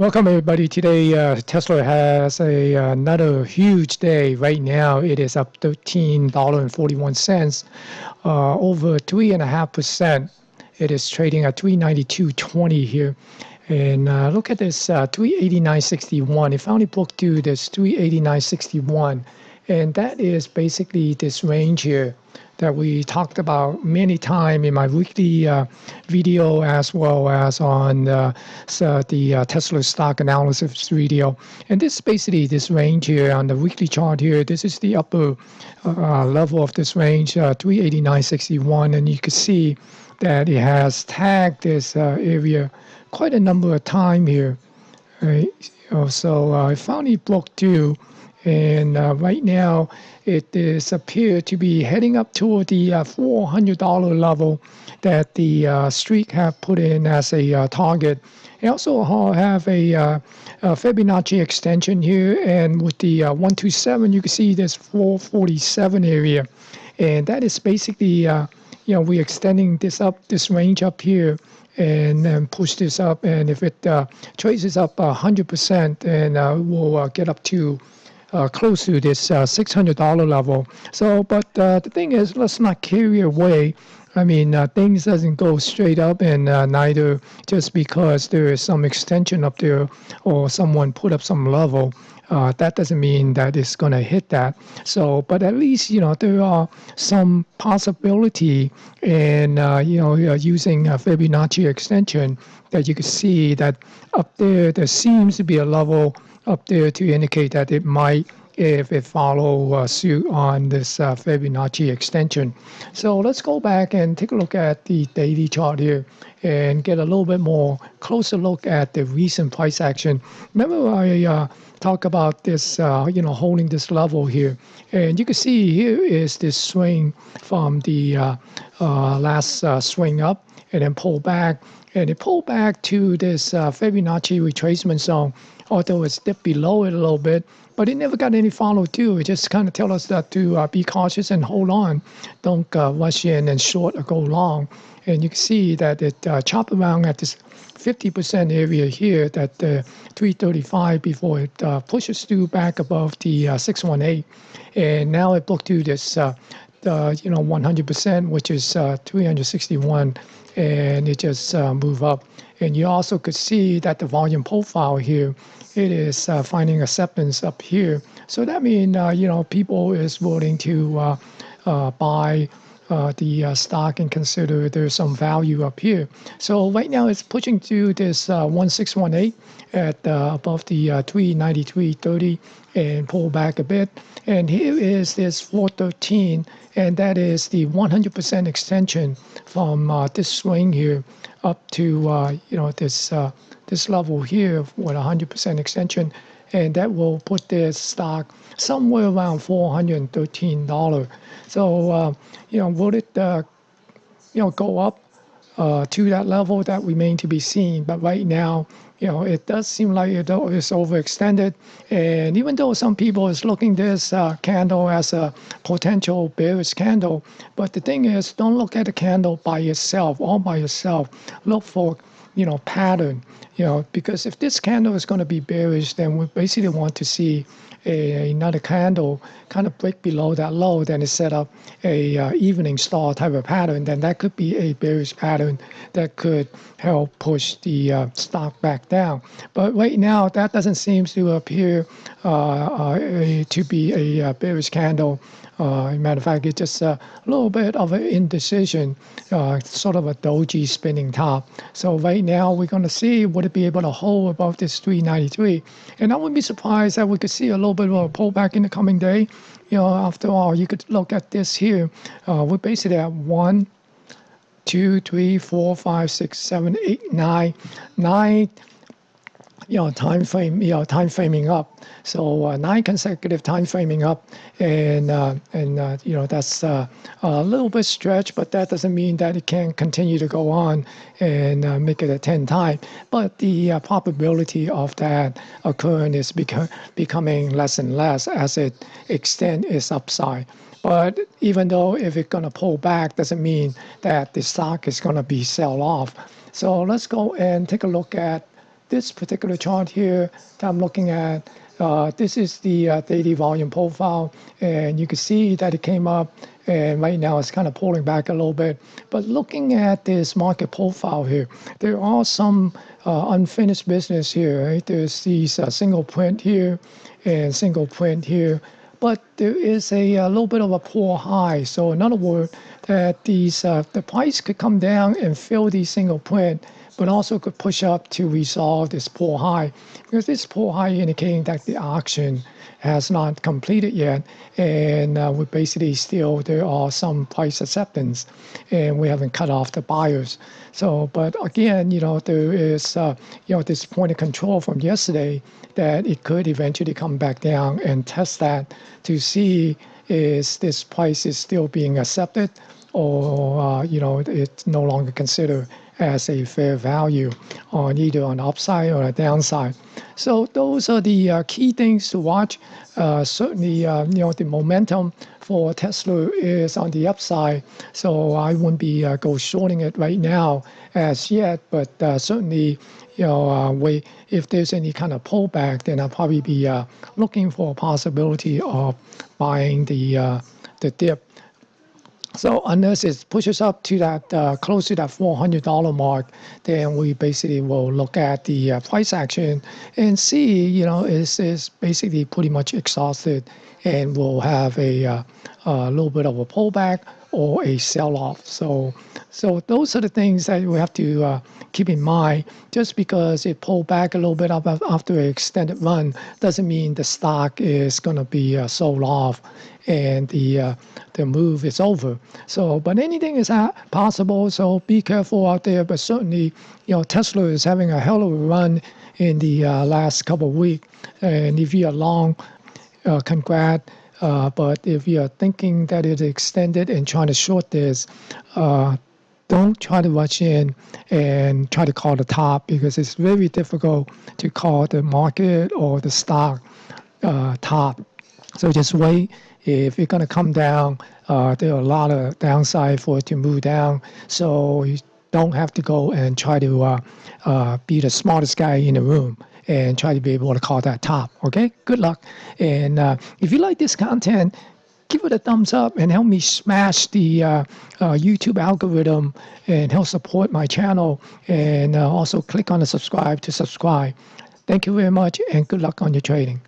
Welcome everybody. Today, Tesla has another huge day. Right now, it is up $13.41, over 3.5%. It is trading at 392.20 here. And look at this 389.61. It finally broke through this 389.61. And that is basically this range here that we talked about many times in my weekly video, as well as on the Tesla stock analysis video. And this basically this range here on the weekly chart here. This is the upper level of this range, 389.61, and you can see that it has tagged this area quite a number of times here. Right? So I finally broke through, and right now it is appear to be heading up toward the $400 level that the streak have put in as a target. I also have a Fibonacci extension here, and with the 127, you can see this 447 area, and that is basically we're extending this range up here, and then push this up, and if it traces up 100%, and we'll get up to close to this $600 level. So, but the thing is, let's not carry away. I mean, things doesn't go straight up, and neither just because there is some extension up there or someone put up some level, that doesn't mean that it's going to hit that. So, but at least, there are some possibility in, using a Fibonacci extension that you can see that up there seems to be a level up there to indicate that it might, if it follow suit on this Fibonacci extension. So let's go back and take a look at the daily chart here and get a little bit more closer look at the recent price action. Remember I talk about this, holding this level here, and you can see here is this swing from the last swing up, and then pull back, and it pulled back to this Fibonacci retracement zone, although it's dipped below it a little bit, but it never got any follow through. It just kind of tells us that to be cautious and hold on. Don't rush in and short or go long. And you can see that it chopped around at this 50% area here, that 335, before it pushes through back above the 618. And now it broke through this 100%, which is 361, and it just move up. And you also could see that the volume profile here, it is finding acceptance up here. So that means people is willing to buy the stock and consider there's some value up here. So right now it's pushing to this 1618 at above the 393.30 and pull back a bit. And here is this 413, and that is the 100% extension from this swing here up to this level here with 100% extension, and that will put this stock somewhere around $413. So will it go up to that level? That remains to be seen. But right now, it does seem like it's overextended. And even though some people is looking this candle as a potential bearish candle, but the thing is, don't look at the candle by itself, all by itself. Look for pattern. Because if this candle is going to be bearish, then we basically want to see another candle kind of break below that low, then it set up a evening star type of pattern. Then that could be a bearish pattern that could help push the stock back down. But right now, that doesn't seem to appear to be a bearish candle. As a matter of fact, it's just a little bit of an indecision, sort of a doji spinning top. So right now, we're going to see, would it be able to hold above this 393? And I wouldn't be surprised that we could see a little bit of a pullback in the coming day. After all, you could look at this here. We're basically at 1, 2, 3, 4, 5, 6, 7, 8, 9 time framing up. So 9 consecutive time framing up, and that's a little bit stretch, but that doesn't mean that it can't continue to go on and make it a 10 time. But the probability of that occurring is becoming less and less as it extends its upside. But even though if it's going to pull back, doesn't mean that the stock is going to be sell off. So let's go and take a look at this particular chart here that I'm looking at, this is the daily volume profile, and you can see that it came up, and right now it's kind of pulling back a little bit. But looking at this market profile here, there are some unfinished business here, right? There's these single print here and single print here, but there is a little bit of a poor high. So in other words, that the price could come down and fill these single print, but also could push up to resolve this poor high, because this poor high indicating that the auction has not completed yet, and we basically still, there are some price acceptance, and we haven't cut off the buyers. So, but again, there is this point of control from yesterday that it could eventually come back down and test that to see is this price is still being accepted, or it's no longer considered as a fair value on either on the upside or the downside. So those are the key things to watch. Certainly, the momentum for Tesla is on the upside, so I wouldn't be go shorting it right now as yet. But certainly, if there's any kind of pullback, then I'll probably be looking for a possibility of buying the dip. So unless it pushes up to that close to that $400 mark, then we basically will look at the price action and see, is basically pretty much exhausted, and we'll have a little bit of a pullback or a sell-off. So those are the things that we have to keep in mind. Just because it pulled back a little bit up after an extended run doesn't mean the stock is going to be sold off and the move is over. So, but anything is possible. So be careful out there. But certainly, Tesla is having a hell of a run in the last couple of weeks. And if you're long, congrats. But if you're thinking that it's extended and trying to short this, don't try to rush in and try to call the top, because it's very difficult to call the market or the stock top. So just wait. If it's going to come down, there are a lot of downside for it to move down. So you don't have to go and try to be the smartest guy in the room and try to be able to call that top. Okay? Good luck. And if you like this content, give it a thumbs up and help me smash the YouTube algorithm and help support my channel. And also click on the subscribe to subscribe. Thank you very much, and good luck on your trading.